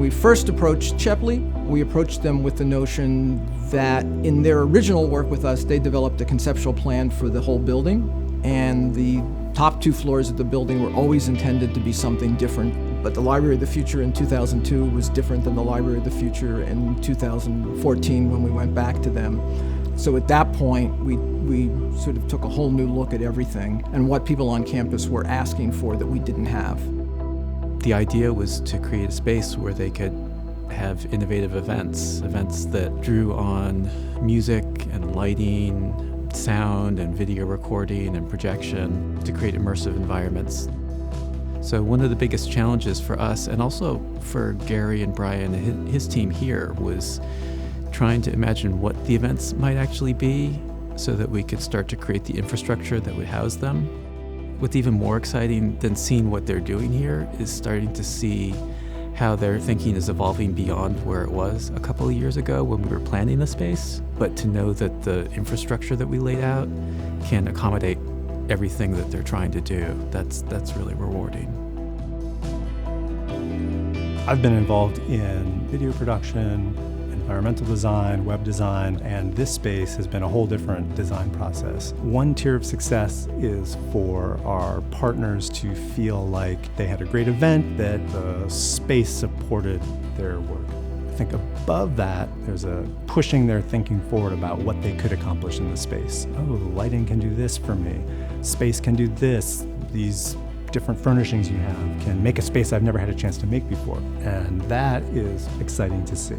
we first approached Shepley, we approached them with the notion that in their original work with us, they developed a conceptual plan for the whole building, and the top 2 floors of the building were always intended to be something different. But the Library of the Future in 2002 was different than the Library of the Future in 2014 when we went back to them. So at that point, we sort of took a whole new look at everything and what people on campus were asking for that we didn't have. The idea was to create a space where they could have innovative events that drew on music and lighting, sound and video recording and projection to create immersive environments. So one of the biggest challenges for us, and also for Gary and Brian and his team here, was trying to imagine what the events might actually be so that we could start to create the infrastructure that would house them. What's even more exciting than seeing what they're doing here is starting to see how their thinking is evolving beyond where it was a couple of years ago when we were planning the space, but to know that the infrastructure that we laid out can accommodate everything that they're trying to do. That's really rewarding. I've been involved in video production, environmental design, web design, and this space has been a whole different design process. One tier of success is for our partners to feel like they had a great event, that the space supported their work. I think above that, there's a pushing their thinking forward about what they could accomplish in the space. Oh, lighting can do this for me. Space can do this. These different furnishings you have can make a space I've never had a chance to make before. And that is exciting to see.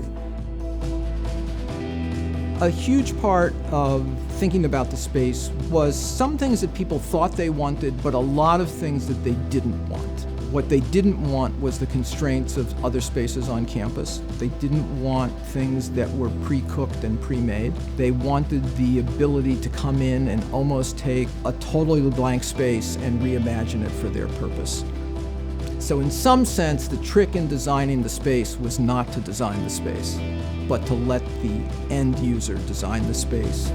A huge part of thinking about the space was some things that people thought they wanted, but a lot of things that they didn't want. What they didn't want was the constraints of other spaces on campus. They didn't want things that were pre-cooked and pre-made. They wanted the ability to come in and almost take a totally blank space and reimagine it for their purpose. So in some sense, the trick in designing the space was not to design the space, but to let the end user design the space.